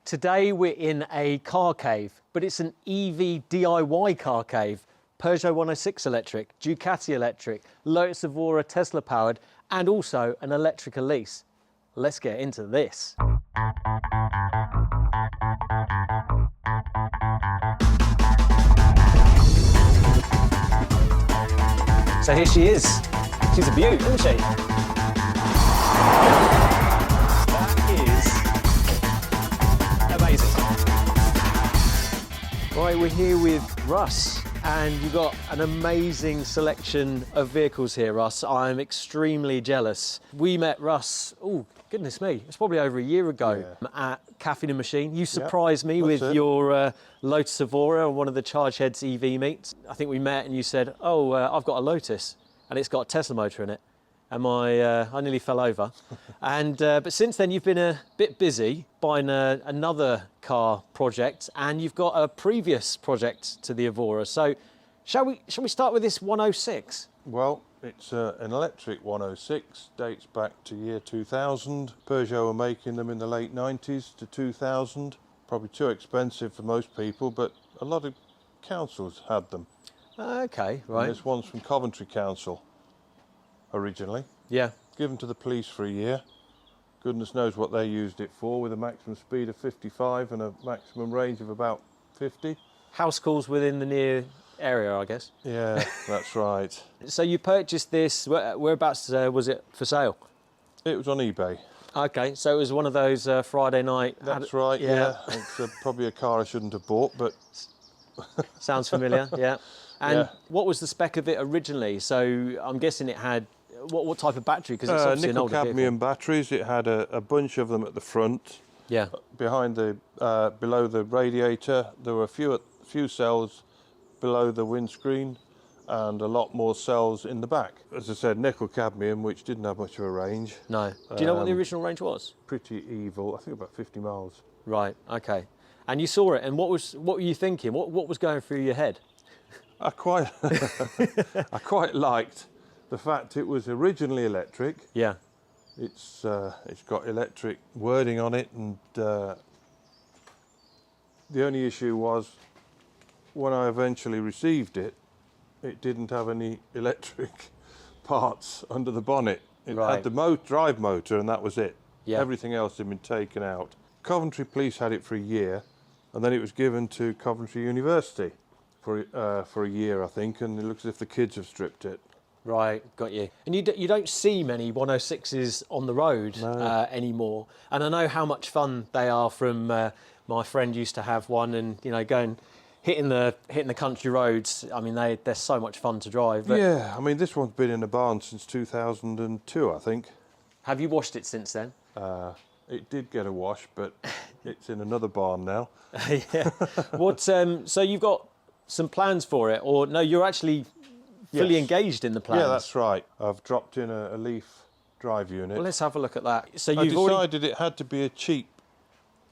Today we're in a car cave, but it's an EV DIY car cave. Peugeot 106 electric, Ducati electric, Lotus Evora Tesla powered, and also an electric Elise. Let's get into this. So here she is. She's a beaut, isn't she? Amazing. Right, we're here with Russ, and you've got an amazing selection of vehicles here, Russ. I'm extremely jealous. We met Russ, oh, goodness me, it's probably over a year ago at Cafe and Machine. You surprised me with your Lotus Evora on one of the Chargeheads EV meets. I think we met and you said, oh, I've got a Lotus and it's got a Tesla motor in it. And I nearly fell over. And but since then you've been a bit busy buying another car project, and you've got a previous project to the Evora. So shall we start with this 106? Well, it's an electric 106, dates back to year 2000. Peugeot were making them in the late 90s to 2000. Probably too expensive for most people, but a lot of councils had them. Okay, right. And this one's from Coventry Council. Originally, given to the police for a year. Goodness knows what they used it for, with a maximum speed of 55 and a maximum range of about 50. House calls within the near area, I guess. Yeah, that's right. So you purchased this, whereabouts was it for sale? It was on eBay. Okay, so it was one of those Friday night... That's right, yeah. It's probably a car I shouldn't have bought, but... Sounds familiar, yeah. And what was the spec of it originally? So I'm guessing it had, what type of battery? Because it's obviously an older vehicle. Nickel-cadmium batteries. It had a bunch of them at the front. Yeah. Behind the, below the radiator, there were a few cells below the windscreen and a lot more cells in the back. As I said, nickel-cadmium, which didn't have much of a range. No. Do you know what the original range was? Pretty evil. I think about 50 miles. Right, okay. And you saw it, and what were you thinking? What was going through your head? I quite liked the fact it was originally electric. Yeah. It's got electric wording on it, and the only issue was when I eventually received it, it didn't have any electric parts under the bonnet. It had the drive motor, and that was it. Yeah. Everything else had been taken out. Coventry Police had it for a year, and then it was given to Coventry University for a year, I think, and it looks as if the kids have stripped it. Right, got you. And you don't see many 106s on the road anymore. And I know how much fun they are. From my friend used to have one, and going hitting the country roads. I mean, they're so much fun to drive. But yeah, I mean, this one's been in the barn since 2002, I think. Have you washed it since then? It did get a wash, but it's in another barn now. Yeah. What? So you've got some plans for it, or no? You're actually fully engaged in the plans. Yeah, that's right. I've dropped in a Leaf drive unit. Well, let's have a look at that. So I decided it had to be a cheap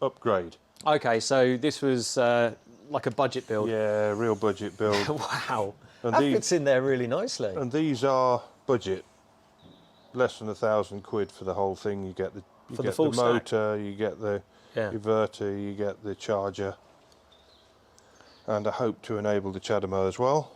upgrade. Okay, so this was like a budget build. Yeah, real budget build. Wow, and that fits in there really nicely. And these are budget, less than £1,000 for the whole thing. You get the motor, you get the inverter, you get the charger. And I hope to enable the CHAdeMO as well.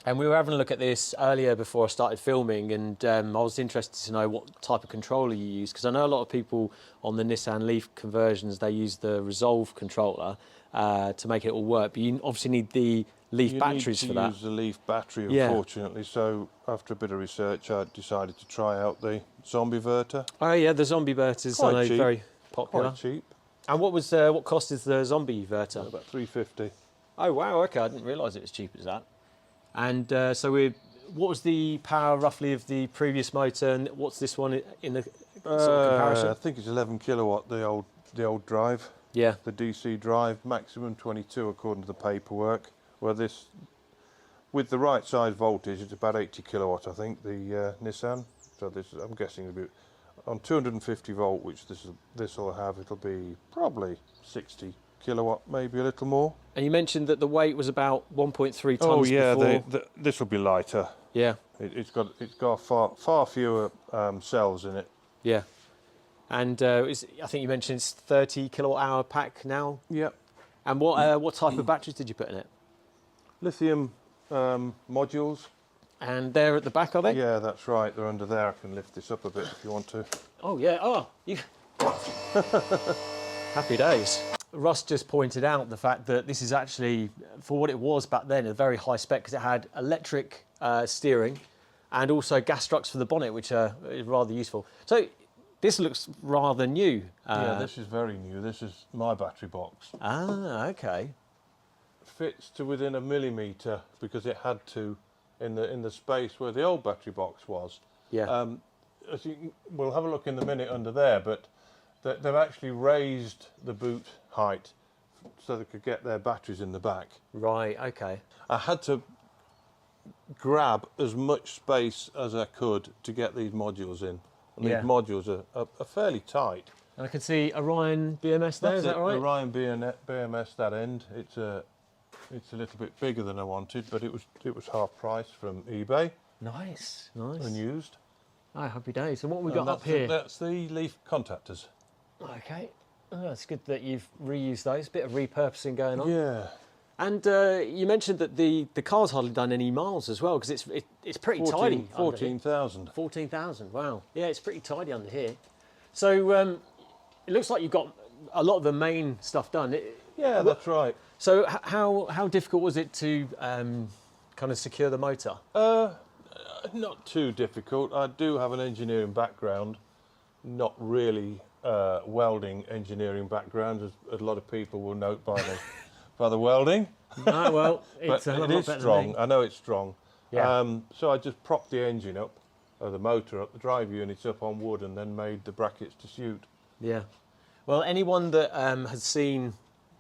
And we were having a look at this earlier before I started filming, and I was interested to know what type of controller you use, because I know a lot of people on the Nissan Leaf conversions, they use the Resolve controller to make it all work, but you obviously need the Leaf batteries for that. You need to use the Leaf battery, unfortunately, so after a bit of research I decided to try out the Zombieverter. Oh yeah, the Zombieverters, I know, very popular. Quite cheap. And what cost is the Zombieverter? About $350. Oh wow, okay, I didn't realise it was cheap as that. And what was the power roughly of the previous motor, and what's this one in the sort of comparison? I think it's 11 kilowatt, the old drive. Yeah. The DC drive, maximum 22 according to the paperwork. Well, this, with the right size voltage, it's about 80 kilowatt, I think, the Nissan. So this, I'm guessing, it'll be on 250 volt, which this will have. It'll be probably 60 kilowatt, maybe a little more. And you mentioned that the weight was about 1.3 tons. Oh yeah, this will be lighter. Yeah. It's got far fewer cells in it. Yeah. And I think you mentioned it's 30 kilowatt hour pack now. Yep. And what type of batteries did you put in it? Lithium modules. And they're at the back, are they? Yeah, that's right. They're under there. I can lift this up a bit if you want to. Oh, yeah. Oh, you... Happy days. Russ just pointed out the fact that this is actually, for what it was back then, a very high spec because it had electric steering and also gas struts for the bonnet, which are rather useful. So this looks rather new. Yeah, this is very new. This is my battery box. Ah, okay. Fits to within a millimetre because it had to in the space where the old battery box was. Yeah. As we'll have a look in a minute under there, but they've actually raised the boot height so they could get their batteries in the back. Right, okay. I had to grab as much space as I could to get these modules in. And these modules are fairly tight. And I can see Orion BMS there, is that right? Orion BMS, that end. It's a little bit bigger than I wanted, but it was half price from eBay. Nice. Unused. Oh, happy days. So what we got up here? That's the leaf contactors. Okay. Oh, it's good that you've reused those. Bit of repurposing going on. Yeah. And you mentioned that the car's hardly done any miles as well, because it's pretty tidy. 14,000. 14,000, wow. Yeah, it's pretty tidy under here. So it looks like you've got a lot of the main stuff done. Yeah, that's right. So how difficult was it to kind of secure the motor? Not too difficult. I do have an engineering background, not really welding engineering background, as a lot of people will note by the welding. No, well, it's but it is strong. I know it's strong. Yeah. So I just propped the engine up, or the motor up, the drive units up on wood, and then made the brackets to suit. Yeah. Well, anyone that has seen,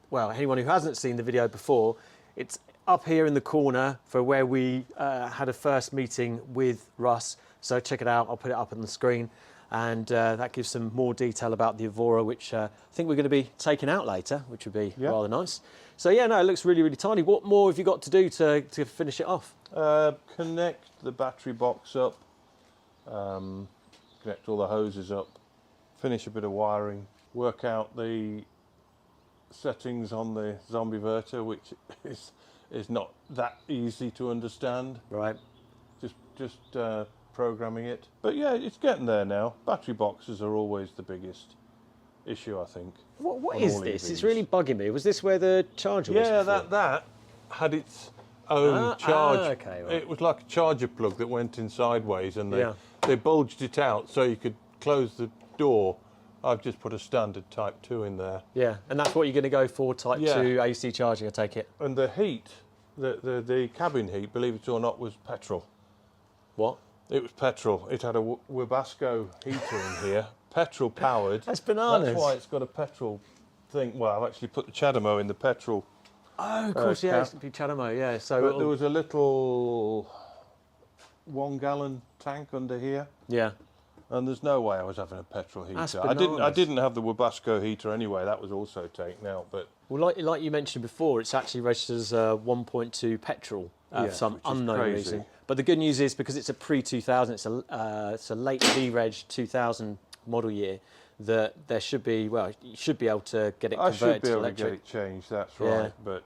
well, anyone who hasn't seen the video before, it's up here in the corner for where we had a first meeting with Russ. So check it out. I'll put it up on the screen. And that gives some more detail about the Evora, which I think we're going to be taking out later, which would be rather nice. So yeah, no, it looks really, really tidy. What more have you got to do to finish it off? Connect the battery box up, connect all the hoses up, finish a bit of wiring, work out the settings on the Zombieverter, which is not that easy to understand. Right. Just programming it. But yeah, it's getting there now. Battery boxes are always the biggest issue, I think. What is this? EVs. It's really bugging me. Was this where the charger was? Yeah, that had its own charge. Okay, right. It was like a charger plug that went in sideways, and they bulged it out so you could close the door. I've just put a standard Type 2 in there. Yeah, and that's what you're going to go for, Type 2 AC charging, I take it. And the heat, the cabin heat, believe it or not, was petrol. What? It was petrol. It had a Webasto heater in here, petrol powered. That's bananas. That's why it's got a petrol thing. Well, I've actually put the CHAdeMO in the petrol. Oh, of course, yeah, it's the CHAdeMO, yeah. So but there was a little 1 gallon tank under here. Yeah. And there's no way I was having a petrol heater. That's I didn't have the Webasto heater anyway. That was also taken out. But well, like you mentioned before, it's actually registered as 1.2 petrol for some unknown reason. But the good news is, because it's a pre-2000, it's a late V-Reg 2000 model year, that there should be, well, you should be able to get it converted to electric. I should be able to get it changed, that's right. But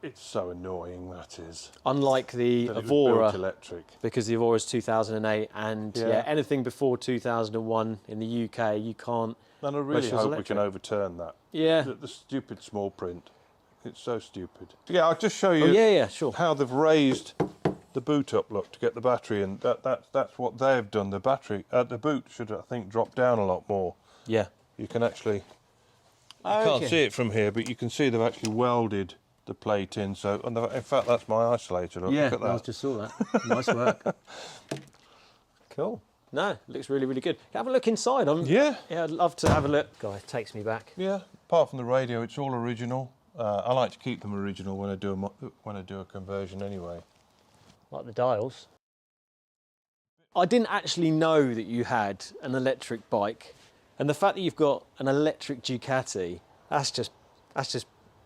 it's so annoying, that is. Unlike the Evora, electric. Because the Evora is 2008, and anything before 2001 in the UK, you can't. And I really hope we can overturn that. Yeah. The stupid small print. It's so stupid. Yeah, I'll just show you how they've raised the boot up, look, to get the battery, and that's what they've done. The battery, the boot should, I think, drop down a lot more. Yeah. You can actually, you can't see it from here, but you can see they've actually welded the plate in. So, and in fact, that's my isolator. Look, look at that. I just saw that. Nice work. Cool. No, looks really, really good. Have a look inside. Yeah, I'd love to have a look. God, it takes me back. Yeah, apart from the radio, it's all original. I like to keep them original when I do a conversion anyway. Like the dials. I didn't actually know that you had an electric bike, and the fact that you've got an electric Ducati, that's just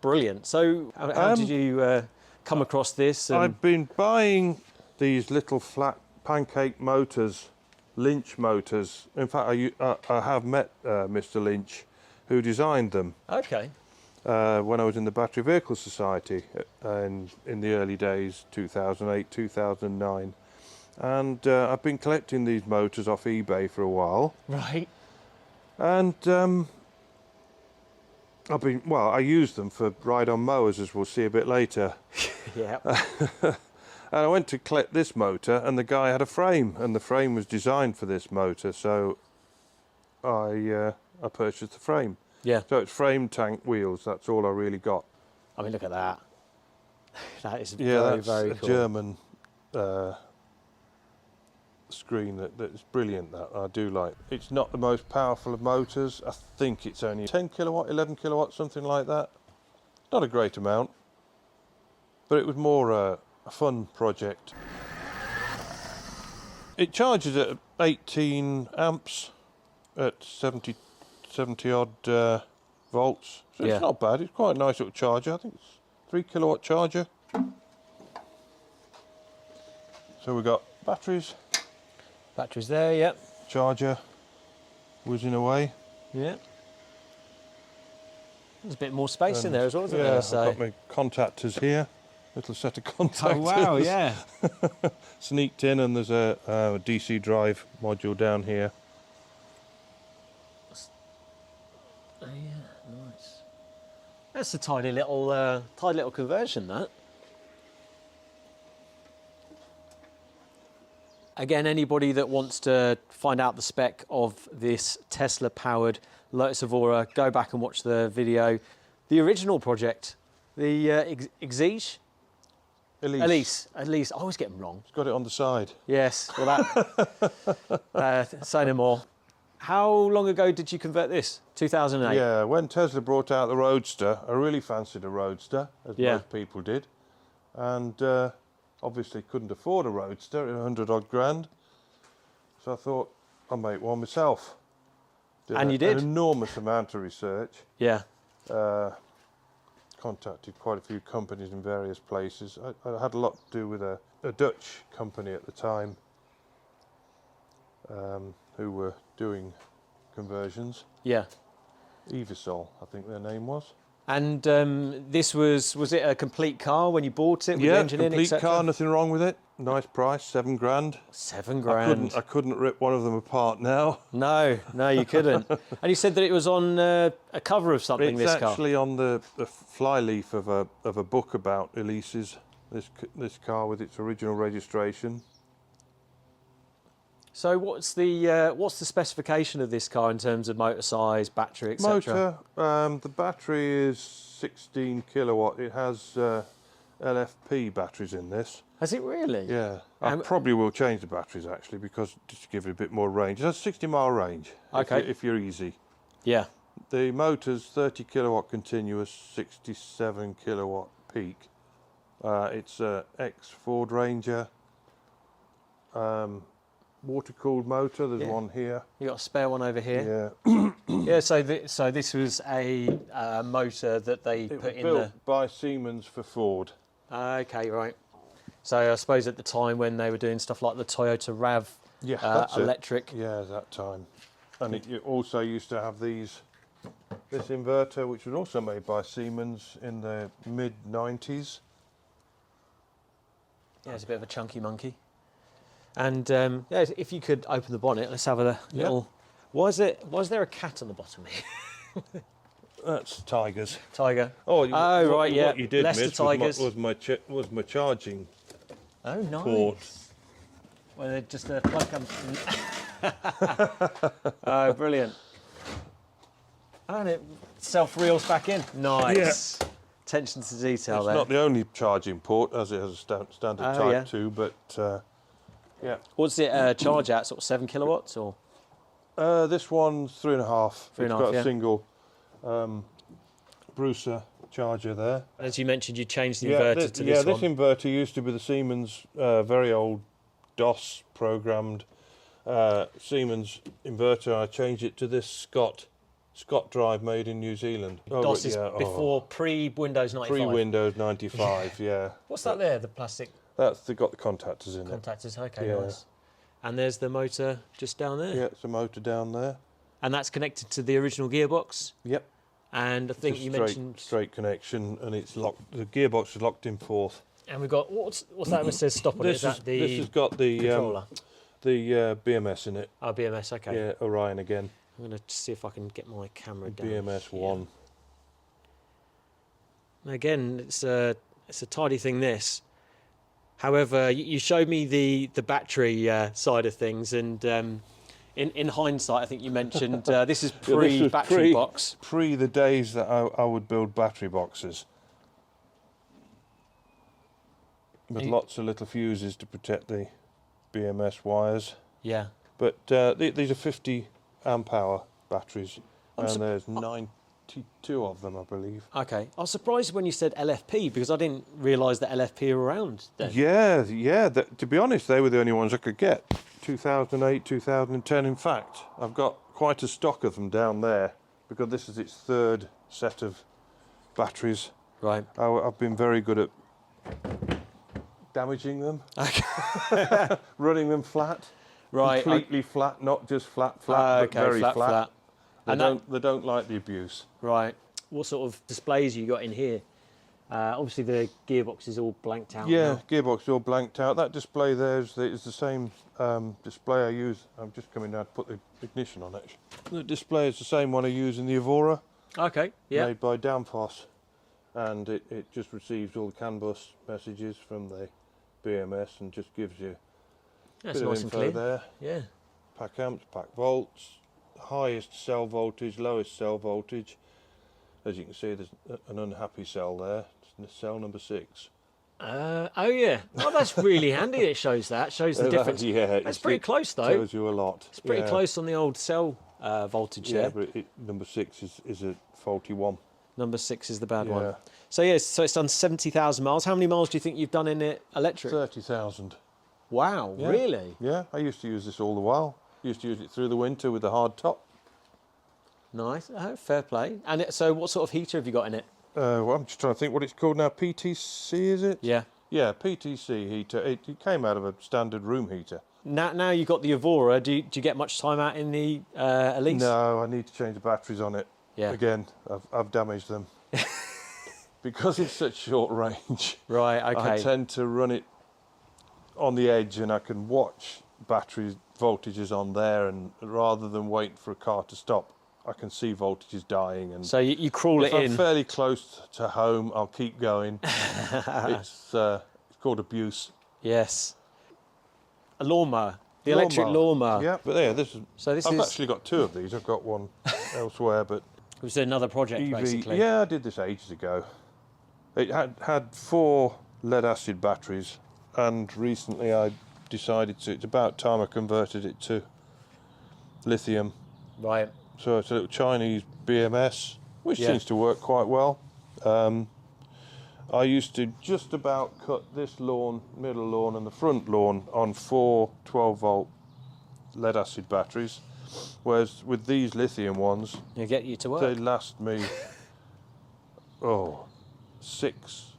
brilliant. So how did you come across this? I've been buying these little flat pancake motors Lynch motors. In fact, I have met Mr. Lynch, who designed them. Okay. When I was in the Battery Vehicle Society and in the early days, 2008, 2009. And I've been collecting these motors off eBay for a while. Right. And I use them for ride-on mowers, as we'll see a bit later. Yeah. And I went to collect this motor, and the guy had a frame, and the frame was designed for this motor, so I purchased the frame. Yeah. So it's frame tank wheels. That's all I really got. I mean, look at that. That is that's very a cool. German screen that's brilliant. That I do like. It's not the most powerful of motors. I think it's only 10 kilowatt, 11 kilowatt, something like that. Not a great amount, but it was more a fun project. It charges at 18 amps at 70 odd volts, so Yeah. It's not bad. It's quite a nice little charger. I think it's 3 kilowatt charger. So we've got batteries, Batteries there, yep. charger whizzing away. Yeah. There's a bit more space in there as well, isn't Yeah, there? I've got my contactors here. Little set of contactors. Oh wow, yeah. Sneaked in, and there's a DC drive module down here. Oh yeah, nice. That's a tiny little conversion, that. Again, anybody that wants to find out the spec of this Tesla-powered Lotus Evora, go back and watch the video. The original project, the Exige? Elise. I always get them wrong. It's got it on the side. Yes, well that, say no more. How long ago did you convert this? 2008? Yeah, when Tesla brought out the Roadster, I really fancied a Roadster, as most people did. And obviously couldn't afford a Roadster at 100 odd grand. So I thought, I'll make one myself. And you did? An enormous amount of research. Yeah. Contacted quite a few companies in various places. I had a lot to do with a Dutch company at the time who were doing conversions. Yeah. Evisol, I think their name was. And this was it a complete car when you bought it with the engine in, complete etc.? car, nothing wrong with it. Nice price, 7 grand. 7 grand. I couldn't rip one of them apart now. No, you couldn't. And you said that it was on a cover of something, It's this car? actually on the flyleaf of a book about Elise's, this car with its original registration. So what's the specification of this car in terms of motor size, battery, etc.? Motor, the battery is 16 kilowatt. It has LFP batteries in this. Has it really? Yeah, I probably will change the batteries actually, because just to give it a bit more range. It has 60-mile range. Okay. If you're easy. Yeah. The motor's 30 kilowatt continuous, 67 kilowatt peak. It's a ex Ford Ranger. Water-cooled motor. There's one here. You got a spare one over here. Yeah. Yeah. So this was a motor that they put in built by Siemens for Ford. Okay, right. So I suppose at the time when they were doing stuff like the Toyota RAV electric. Yeah, that time. And it also used to have this inverter, which was also made by Siemens in the mid-90s. Yeah, it's a bit of a chunky monkey. And yeah, if you could open the bonnet, let's have a little. Why is there a cat on the bottom here? That's tigers. Tiger. Right, yeah. What you did Leicester miss Tigers. was my charging Oh, nice. port. Well, they're just a plug comes. Oh, brilliant. And it self-reels back in. Nice. Yeah. Attention to detail It's there. not the only charging port, as it has a standard Type 2, but yeah. What's it charge at? Sort of 7 kilowatts or? This one's 3.5. It's got yeah. a single Brucer charger there. As you mentioned, you changed the inverter to this one. This inverter used to be the Siemens very old DOS programmed Siemens inverter. I changed it to this Scott drive made in New Zealand. DOS is before pre-Windows 95. Pre-Windows 95, yeah. What's that there, the plastic They've got the contactors in it. contactors? Okay, Yeah. nice. And there's the motor just down there. Yeah, it's a motor down there. And that's connected to the original gearbox. Yep. And I think you mentioned straight connection, and it's locked. The gearbox is locked in fourth. And we've got what's that that says stop on it? Is that the this has got the controller? The BMS in it. Oh, BMS. Okay. Yeah, Orion again. I'm going to see if I can get my camera down. BMS 1. Again, it's a tidy thing. This, however, you showed me the battery side of things, and in hindsight, I think you mentioned this is pre-battery box. Pre the days that I would build battery boxes. With lots of little fuses to protect the BMS wires. Yeah. But these are 50 amp hour batteries, and there's 92 of them, I believe. Okay. I was surprised when you said LFP, because I didn't realise that LFP were around then. Yeah. To be honest, they were the only ones I could get. 2008, 2010. In fact, I've got quite a stock of them down there, because this is its third set of batteries. Right. I've been very good at damaging them, running them flat, right, completely flat, not just flat, okay, but very flat. And they don't like the abuse. Right. What sort of displays you got in here? Obviously the gearbox is all blanked out. Yeah, now. gearbox is all blanked out. That display there is the same display I use. I'm just coming down to put the ignition on it. The display is the same one I use in the Evora. Okay. Yeah. Made by Danfoss, and it just receives all the CAN bus messages from the BMS and just gives you That's a bit nice of and info clear. there. Yeah. Pack amps, pack volts, highest cell voltage, lowest cell voltage. As you can see, there's an unhappy cell there. It's cell number 6. Oh yeah. Oh, that's really handy. It shows that. Shows the difference. Yeah, That's pretty close though. Tells you a lot. It's pretty close on the old cell voltage there. Yeah, but number 6 is a faulty one. Number 6 is the bad Yeah. one. So yes, so it's done 70,000 miles. How many miles do you think you've done in it electric? 30,000. Wow, Yeah. really? Yeah, I used to use this all the while. Used to use it through the winter with the hard top. Nice. Oh, fair play. And so what sort of heater have you got in it? Well, I'm just trying to think what it's called now. PTC, is it? Yeah. Yeah, PTC heater. It came out of a standard room heater. Now you've got the Evora, do you get much time out in the Elise? No, I need to change the batteries on it. Yeah. Again, I've damaged them. Because it's such short range. Right, okay. I tend to run it on the edge, and I can watch battery voltages on there, and rather than wait for a car to stop, I can see voltages dying. And so you crawl it in. If I'm fairly close to home, I'll keep going. It's called abuse. Yes. A lawnmower. The electric lawnmower. Yeah, but yeah, I've is actually got 2 of these. I've got one elsewhere, but it was another project EV, basically. yeah, I did this ages ago. It had 4 lead acid batteries, and recently I decided it's about time I converted it to lithium. Right. So it's a little Chinese BMS, which seems to work quite well. I used to just about cut this lawn, middle lawn and the front lawn on 4 12-volt lead acid batteries, whereas with these lithium ones, They get you to work. they last me 6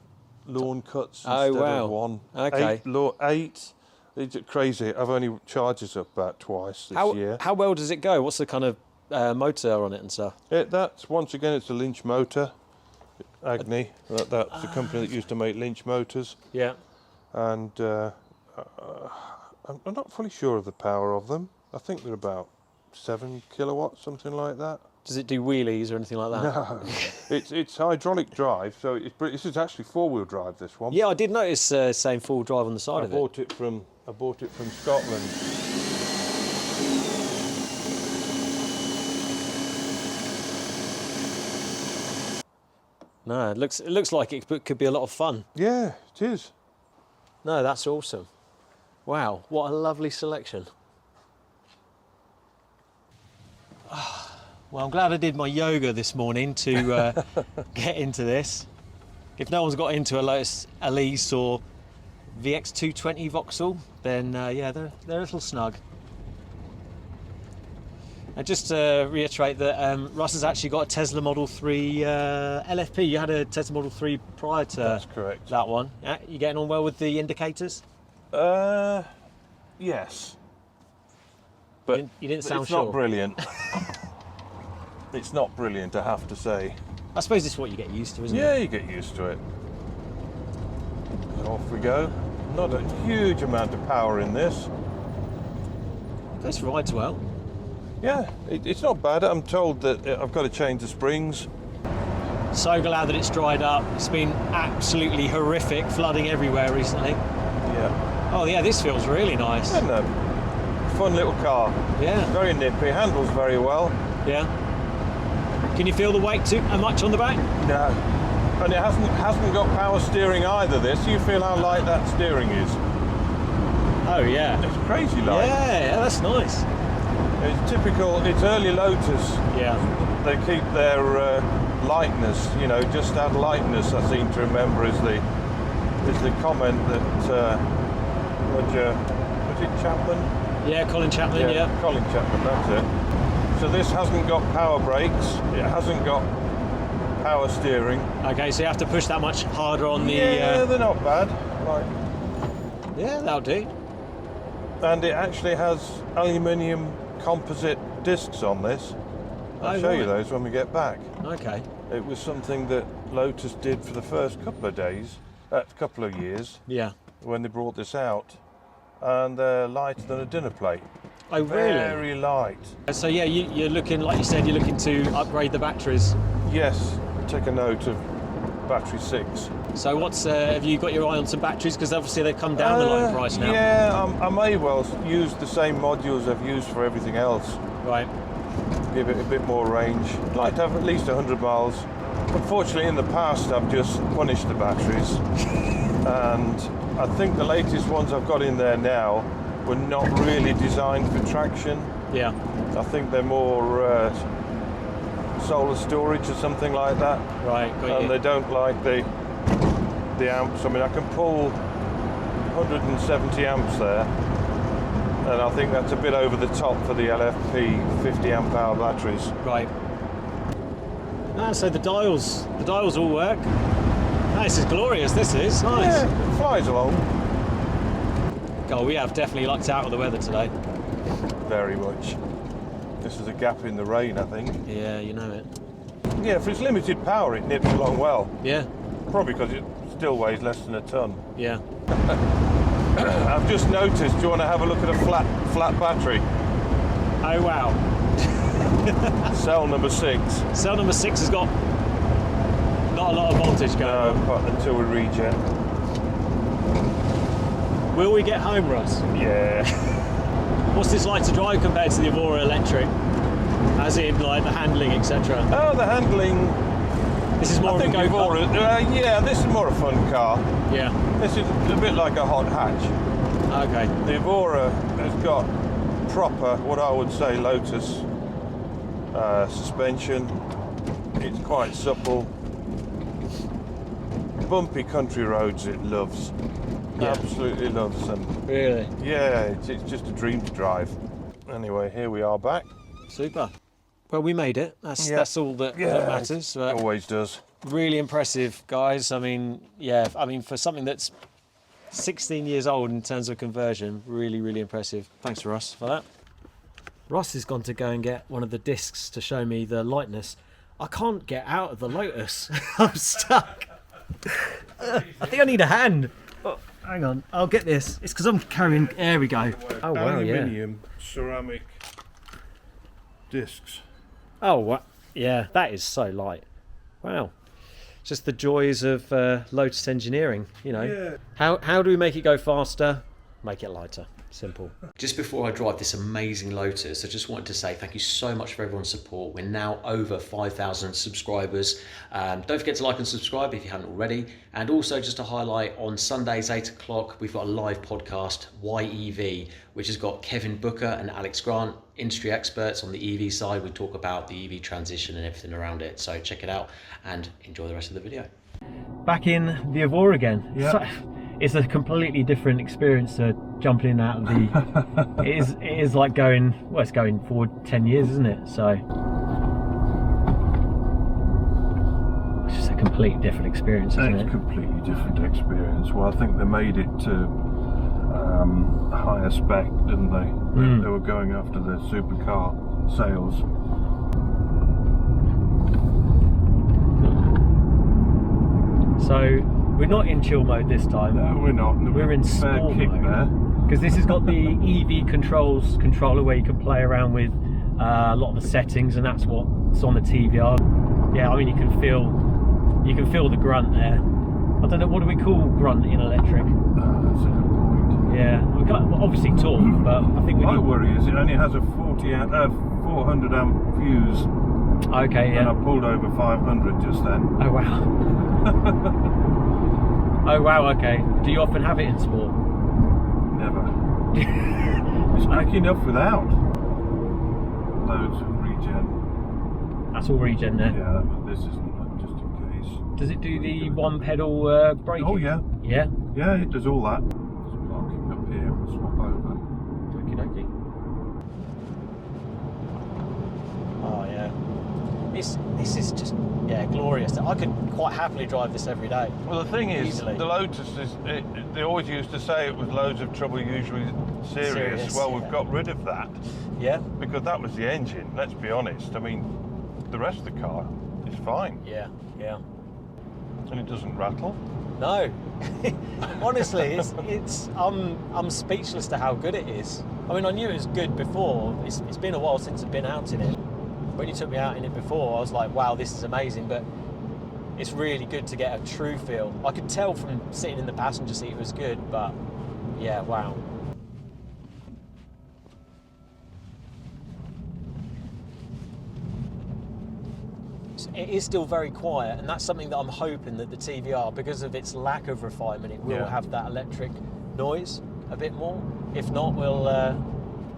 lawn cuts instead of 1. Okay. 8. It's crazy. I've only charged this up about twice this year. How well does it go? What's the kind of motor on it and stuff? That's once again, it's a Lynch motor. Agni, that's the company that used to make Lynch motors. Yeah. And I'm not fully sure of the power of them. I think they're about 7 kilowatts, something like that. Does it do wheelies or anything like that? No, it's hydraulic drive, so this is actually 4-wheel drive. This one. Yeah, I did notice saying full drive on the side of it. I bought it from Scotland. No, it looks like it could be a lot of fun. Yeah, it is. No, that's awesome. Wow, what a lovely selection. Well, I'm glad I did my yoga this morning to get into this. If no one's got into a Lotus Elise or VX220 Vauxhall, then yeah, they're a little snug. And just to reiterate that Russ has actually got a Tesla Model 3 LFP. You had a Tesla Model 3 prior to That's correct. that one. You getting on well with the indicators? Yes. but you didn't sound it's sure. not brilliant. It's not brilliant, I have to say. I suppose it's what you get used to, isn't Yeah, it? you get used to it. So off we go. Not a huge amount of power in this. This rides well. Yeah, it's not bad. I'm told that I've got to change the springs. So glad that it's dried up. It's been absolutely horrific, flooding everywhere recently. Yeah. Oh yeah, this feels really nice. And a fun little car. Yeah. Very nippy, handles very well. Yeah. Can you feel the weight too much on the back? No. And it hasn't got power steering either, this. You feel how light that steering is. Oh yeah. It's crazy light. Yeah, that's nice. It's typical, it's early Lotus. Yeah. They keep their lightness, you know, just that lightness, I seem to remember, is the comment that Roger, was it Chapman? Yeah, Colin Chapman, yeah. Colin Chapman, that's it. So this hasn't got power brakes, it hasn't got power steering. Okay, so you have to push that much harder on the... Yeah, they're not bad. Like, yeah, that'll do. and it actually has aluminium composite discs on this. I'll show you those when we get back. Okay. It was something that Lotus did for the first couple of years. Yeah. When they brought this out, and they're lighter than a dinner plate. Oh, really? Very light. So yeah, you're looking, like you said, you're looking to upgrade the batteries. Yes, take a note of battery 6. So what's, have you got your eye on some batteries? Because obviously they've come down a lot in price now. Yeah, I may well use the same modules I've used for everything else. Right. Give it a bit more range. I'd like to have at least 100 miles. Unfortunately, in the past, I've just punished the batteries. And I think the latest ones I've got in there now were not really designed for traction. Yeah. I think they're more solar storage or something like that. Right, got you. And they don't like the amps. I mean, I can pull 170 amps there, and I think that's a bit over the top for the LFP 50 amp hour batteries. Right. Ah, so the dials all work. Ah, this is glorious, this is. Nice. Yeah, it flies along. God, we have definitely lucked out with the weather today. Very much. This is a gap in the rain, I think. Yeah, you know it. Yeah, for its limited power, it nips along well. Yeah. Probably because it still weighs less than a ton. Yeah. I've just noticed, do you want to have a look at a flat battery? Oh, wow. Cell number 6. Cell number 6 has got not a lot of voltage going on. No, until we regen. Will we get home, Russ? Yeah. What's this like to drive compared to the Evora Electric? As in, like, the handling, etc.? Oh, the handling... This is more of a go-kart? Yeah, this is more a fun car. Yeah. This is a bit like a hot hatch. Okay. The Evora has got proper, what I would say, Lotus suspension. It's quite supple. Bumpy country roads it loves. Yeah. Absolutely loves them. Really? Yeah, it's just a dream to drive. Anyway, here we are back. Super. Well, we made it. That's all that matters. It always does. Really impressive, guys. I mean, yeah, for something that's 16 years old in terms of conversion, really, really impressive. Thanks, Russ, for that. Russ has gone to go and get one of the discs to show me the lightness. I can't get out of the Lotus. I'm stuck. I think I need a hand. Oh, hang on, I'll get this. It's because I'm carrying. There we go. Oh wow, Aluminium ceramic discs. Oh, what? Yeah, that is so light. Wow. Just the joys of Lotus engineering, you know. Yeah. How do we make it go faster? Make it lighter. Simple. Just before I drive this amazing Lotus, I just wanted to say thank you so much for everyone's support. We're now over 5,000 subscribers. Don't forget to like and subscribe if you haven't already. And also just to highlight, on Sundays 8 o'clock, we've got a live podcast, YEV, which has got Kevin Booker and Alex Grant, industry experts on the EV side. We talk about the EV transition and everything around it. So check it out and enjoy the rest of the video. Back in the Evora again. Yeah. So, it's a completely different experience to jumping in out of the... it is like going... Well, it's going forward 10 years, isn't it? So... It's just a completely different experience, isn't it? It's a completely different experience. Well, I think they made it to higher spec, didn't they? They were going after the supercar sales. So we're not in chill mode this time. No, we're not. We're in sport mode. Because this has got the EV controller where you can play around with a lot of the settings, and that's what's on the TVR. Yeah, I mean you can feel the grunt there. I don't know, what do we call grunt in electric? That's a good point. Yeah, we've got obviously torque, but I think my worry is it only has a 400 amp fuse. Okay, yeah. And I pulled over 500 just then. Oh wow. Oh wow. Okay. Do you often have it in sport? Never. It's quick enough without. Loads of regen. That's all regen there. Yeah, but this isn't, just in case. Does it do the one pedal braking? Oh yeah. Yeah? Yeah, it does all that. Just parking up here, we'll swap over. Okie dokie. Oh yeah. This is just, yeah, glorious. I could quite happily drive this every day. Well, the thing is, easily. The Lotus is, they always used to say it was loads of trouble, usually serious. Well, we've got rid of that. Yeah? Because that was the engine, let's be honest. I mean, the rest of the car is fine. Yeah, yeah. And it doesn't rattle. No. Honestly, I'm speechless to how good it is. I mean, I knew it was good before. It's been a while since I've been out in it. When you took me out in it before, I was like, wow, this is amazing, but it's really good to get a true feel. I could tell from sitting in the passenger seat it was good, but yeah, wow. It is still very quiet, and that's something that I'm hoping that the TVR, because of its lack of refinement, it will have that electric noise a bit more. If not, we'll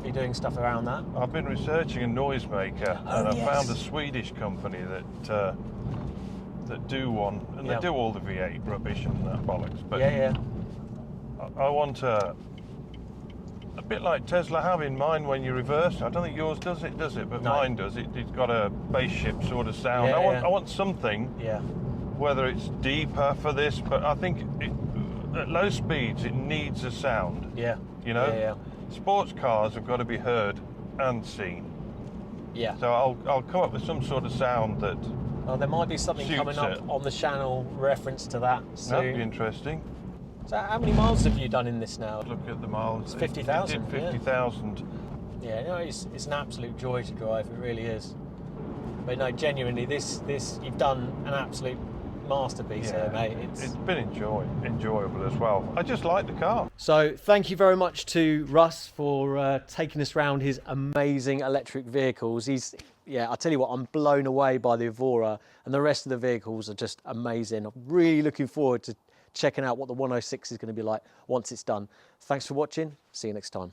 be doing stuff around that. I've been researching a noisemaker, and I found a Swedish company that do one, and they do all the V8 rubbish and that bollocks. But I want a bit like Tesla have in mind when you reverse. I don't think yours does it? But no. Mine does. It's got a spaceship sort of sound. I want something. Whether it's deeper for this, but I think at low speeds it needs a sound. You know. Sports cars have got to be heard and seen. So I'll come up with some sort of sound that. Oh, there might be something coming up on the channel reference to that soon. That'd be interesting. So how many miles have you done in this now? Look at the miles. It's 50,000. It did 50,000. Yeah, no, it's an absolute joy to drive. It really is. But no, genuinely, this you've done an absolute masterpiece here, mate. It's been enjoyable as well. I just like the car. So thank you very much to Russ for taking us around his amazing electric vehicles. I tell you what, I'm blown away by the Evora, and the rest of the vehicles are just amazing. I'm really looking forward to checking out what the 106 is going to be like once it's done. Thanks for watching. See you next time.